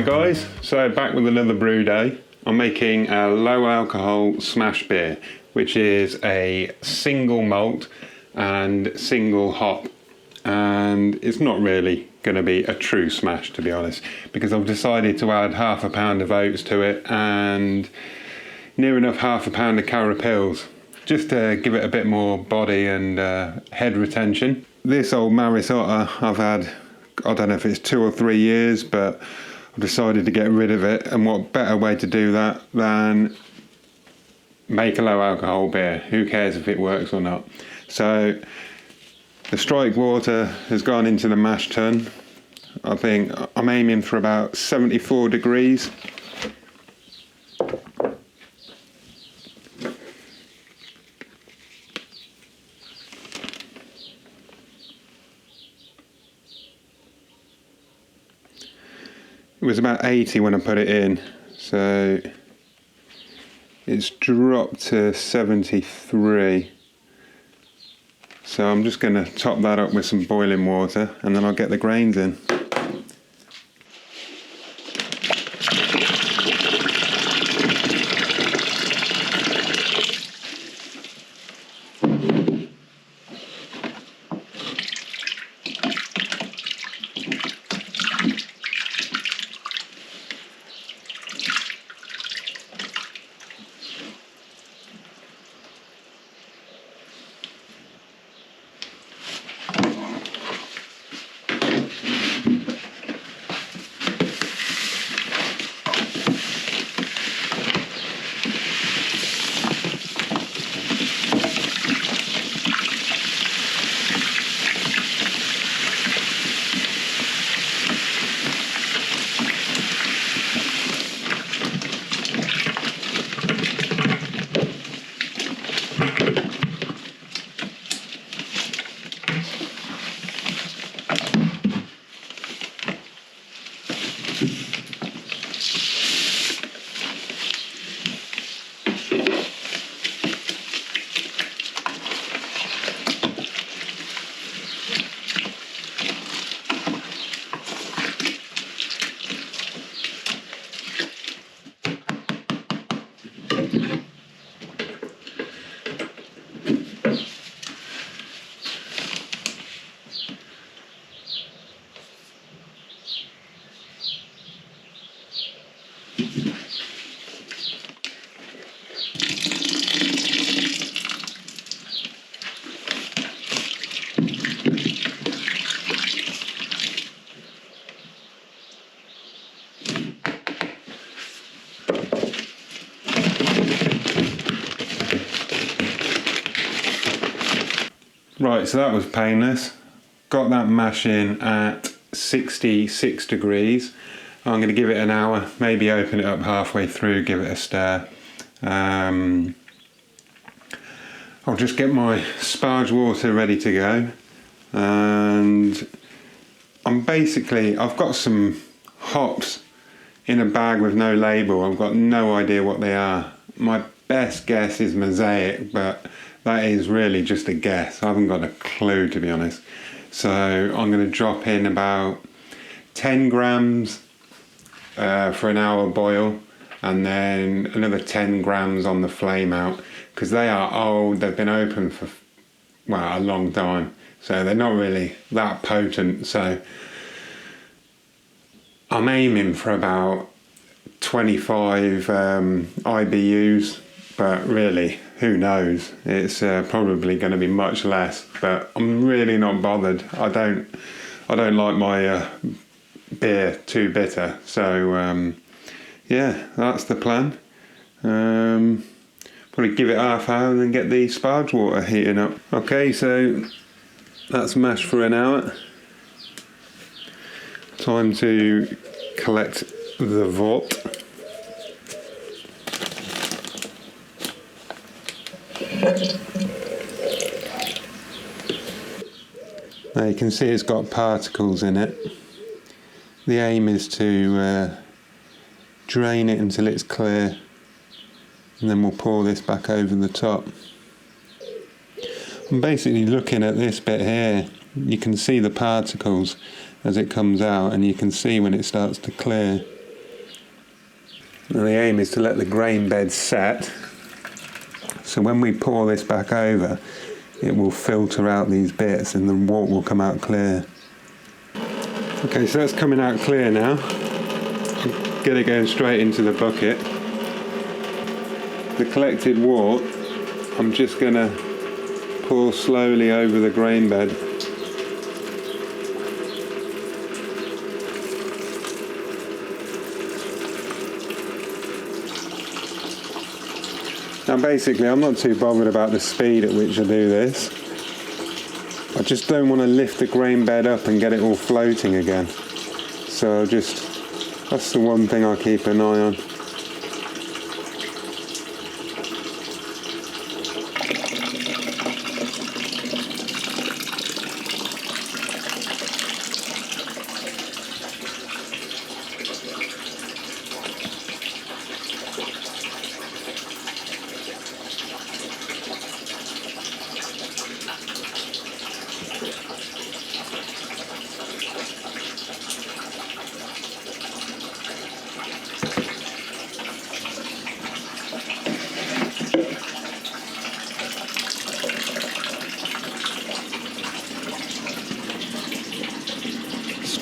Hi guys, so back with another brew day. I'm making a low alcohol smash beer, which is a single malt and single hop, and it's not really going to be a true smash, to be honest, because I've decided to add half a pound of oats to it and near enough half a pound of carapils, just to give it a bit more body and head retention. This old Marisotta I've had, I don't know if it's 2 or 3 years, but I've decided to get rid of it, and what better way to do that than make a low alcohol beer. Who cares if it works or not? So the strike water has gone into the mash tun. I think I'm aiming for about 74 degrees. It was about 80 when I put it in, so it's dropped to 73. So I'm just going to top that up with some boiling water and then I'll get the grains in. Right, so that was painless. Got that mash in at 66 degrees. I'm going to give it an hour, maybe open it up halfway through, give it a stir. I'll just get my sparge water ready to go. And I've got some hops in a bag with no label. I've got no idea what they are. My best guess is mosaic, but that is really just a guess. I haven't got a clue, to be honest. So I'm going to drop in about 10 grams for an hour boil, and then another 10 grams on the flame out, because they are old. They've been open for, well, a long time, so they're not really that potent. So I'm aiming for about 25 IBUs, but really, who knows? It's probably going to be much less, but I'm really not bothered. I don't like my beer too bitter, so yeah, that's the plan. Probably give it half hour and then get the sparge water heating up. Okay, so that's mashed for an hour. Time to collect the vault. Now you can see it's got particles in it. The aim is to drain it until it's clear, and then we'll pour this back over the top. I'm basically looking at this bit here. You can see the particles as it comes out, and you can see when it starts to clear. Now the aim is to let the grain bed set, so when we pour this back over, it will filter out these bits and the wort will come out clear. Okay, so that's coming out clear now. Get it going straight into the bucket. The collected wort, I'm just going to pour slowly over the grain bed. Now basically I'm not too bothered about the speed at which I do this. I just don't want to lift the grain bed up and get it all floating again. So that's the one thing I keep an eye on.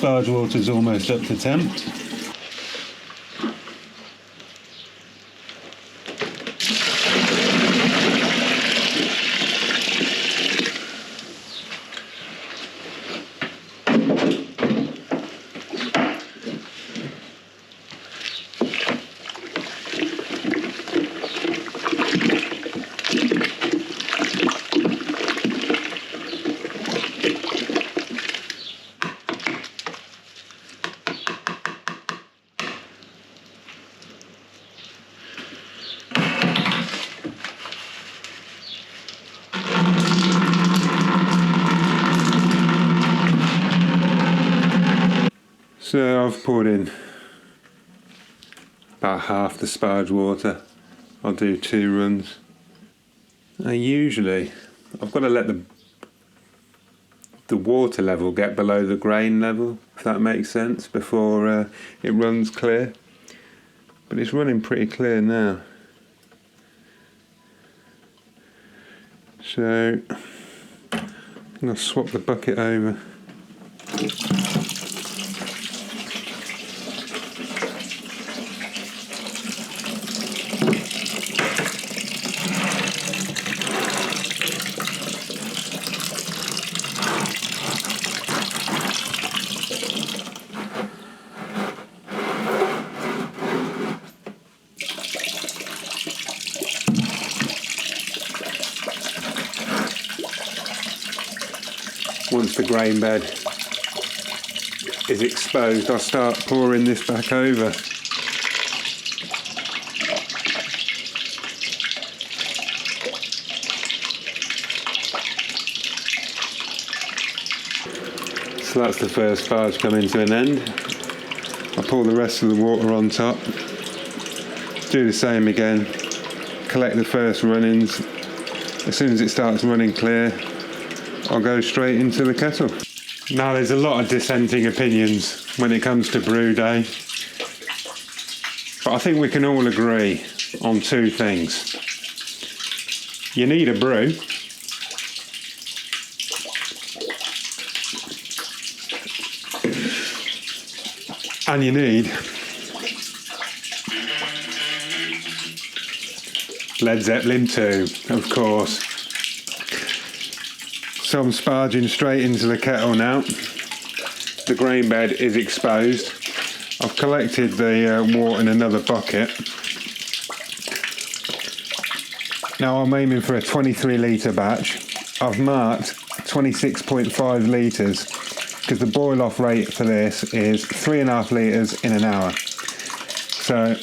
Sparge water's almost up to temp. So I've poured in about half the sparge water. I'll do 2 runs. Now usually I've got to let the water level get below the grain level, if that makes sense, before it runs clear. But it's running pretty clear now. So I'm going to swap the bucket over. Once the grain bed is exposed, I'll start pouring this back over. So that's the first sparge coming to an end. I'll pour the rest of the water on top. Do the same again. Collect the first run-ins. As soon as it starts running clear, I'll go straight into the kettle. Now there's a lot of dissenting opinions when it comes to brew day, but I think we can all agree on 2 things. You need a brew, and you need Led Zeppelin 2, of course. So I'm sparging straight into the kettle now. The grain bed is exposed. I've collected the wort in another bucket. Now I'm aiming for a 23 litre batch. I've marked 26.5 litres because the boil off rate for this is 3.5 litres in an hour. So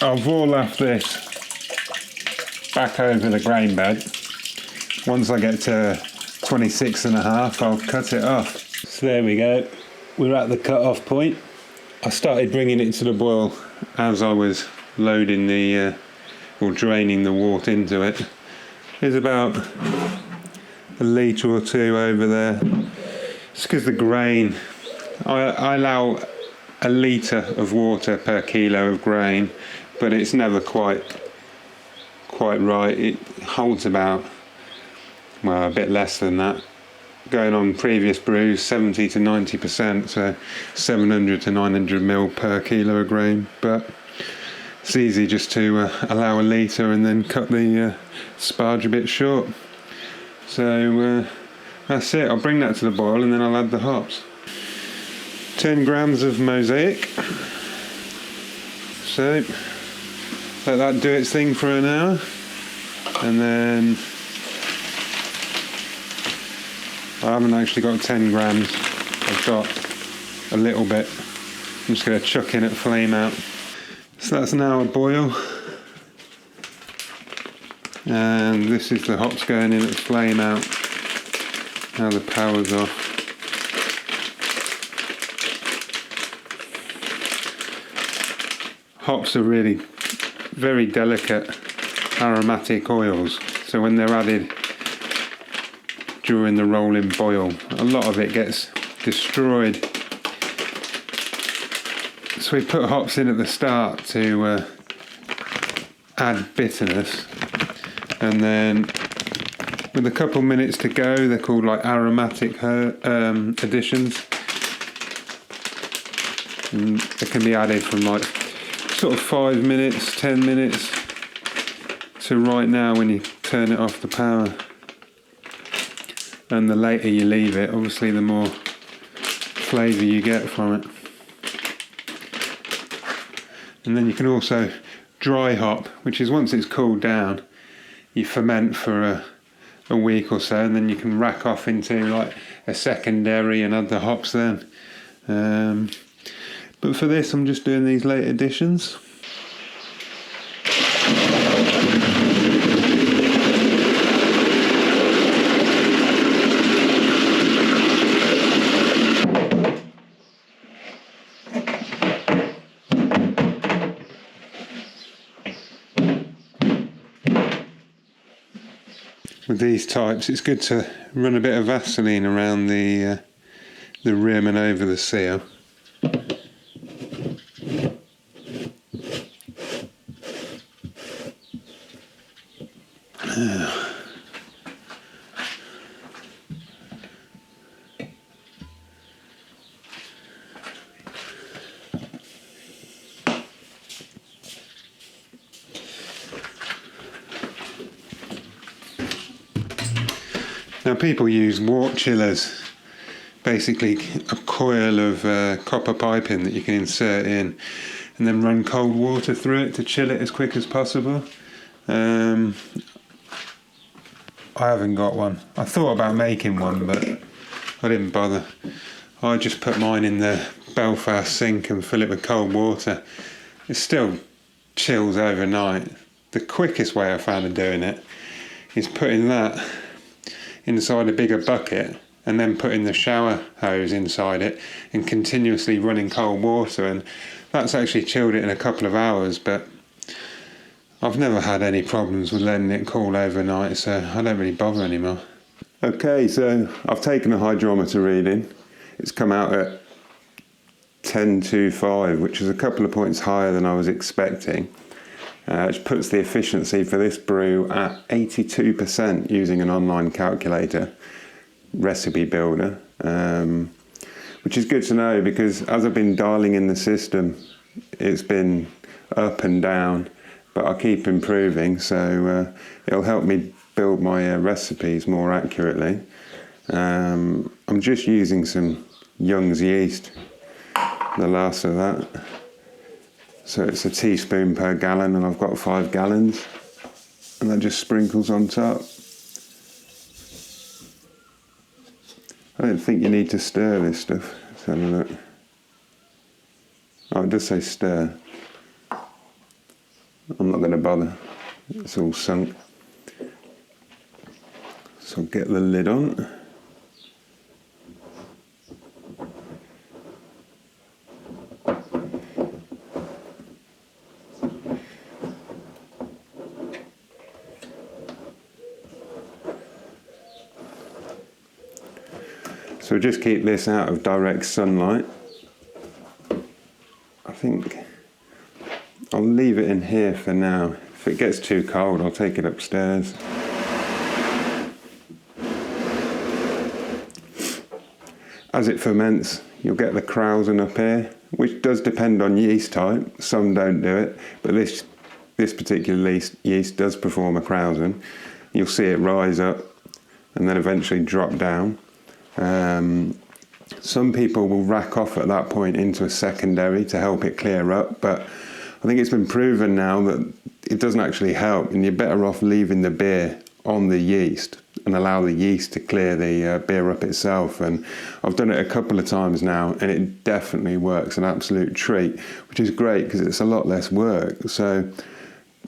I'll boil off this back over the grain bed. Once I get to 26.5, I'll cut it off. So there we go, we're at the cut off point. I started bringing it to the boil as I was loading or draining the wort into it. There's about a litre or 2 over there. It's because the grain, I allow a litre of water per kilo of grain, but it's never quite right. It holds about, well, a bit less than that. Going on previous brews, 70 to 90%, so 700 to 900 ml per kilo of grain. But it's easy just to allow a litre and then cut the sparge a bit short. So that's it. I'll bring that to the boil and then I'll add the hops. 10 grams of mosaic. So let that do its thing for an hour, and then I haven't actually got 10 grams, I've got a little bit. I'm just going to chuck in at flame out. So that's now a boil, and this is the hops going in at flame out. Now the power's off. Hops are really very delicate aromatic oils, so when they're added during the rolling boil, a lot of it gets destroyed. So we put hops in at the start to add bitterness, and then with a couple minutes to go, they're called like aromatic additions, and they can be added from like sort of 5 minutes, 10 minutes to right now when you turn it off the power. And the later you leave it, obviously the more flavour you get from it. And then you can also dry hop, which is once it's cooled down, you ferment for a week or so, and then you can rack off into like a secondary and add the hops then. But for this I'm just doing these late additions. With these types, it's good to run a bit of Vaseline around the rim and over the seal. Now people use wort chillers, basically a coil of copper piping that you can insert in and then run cold water through it to chill it as quick as possible. I haven't got one. I thought about making one, but I didn't bother. I just put mine in the Belfast sink and fill it with cold water. It still chills overnight. The quickest way I found of doing it is putting that inside a bigger bucket and then putting the shower hose inside it and continuously running cold water, and that's actually chilled it in a couple of hours. But I've never had any problems with letting it cool overnight, so I don't really bother anymore. Okay, so I've taken a hydrometer reading. It's come out at 10.25, which is a couple of points higher than I was expecting. Which puts the efficiency for this brew at 82% using an online calculator, recipe builder, which is good to know because as I've been dialing in the system, it's been up and down, but I keep improving, so it'll help me build my recipes more accurately. I'm just using some Young's yeast, the last of that. So it's a teaspoon per gallon, and I've got 5 gallons, and that just sprinkles on top. I don't think you need to stir this stuff. Let's have a look. Oh, it does say stir. I'm not going to bother. It's all sunk. So I'll get the lid on. So just keep this out of direct sunlight. I think I'll I'll leave it in here for now. If it gets too cold, I'll take it upstairs. As it ferments, you'll get the krausen up here, which does depend on yeast type. Some don't do it, but this particular yeast does perform a krausen. You'll see it rise up and then eventually drop down. Some people will rack off at that point into a secondary to help it clear up, but I think it's been proven now that it doesn't actually help, and you're better off leaving the beer on the yeast and allow the yeast to clear the beer up itself. And I've done it a couple of times now, and it definitely works, an absolute treat, which is great because it's a lot less work. So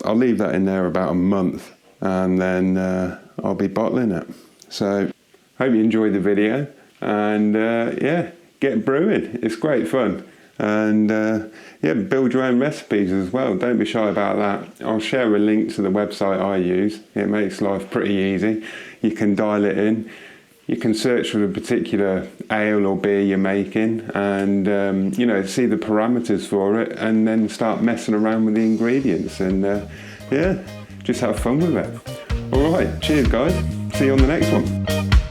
I'll leave that in there about a month, and then I'll be bottling it. So hope you enjoyed the video, and yeah, get brewing. It's great fun. And yeah, build your own recipes as well. Don't be shy about that. I'll share a link to the website I use. It makes life pretty easy. You can dial it in. You can search for the particular ale or beer you're making, and you know, see the parameters for it, and then start messing around with the ingredients, and yeah, just have fun with it. All right, cheers guys. See you on the next one.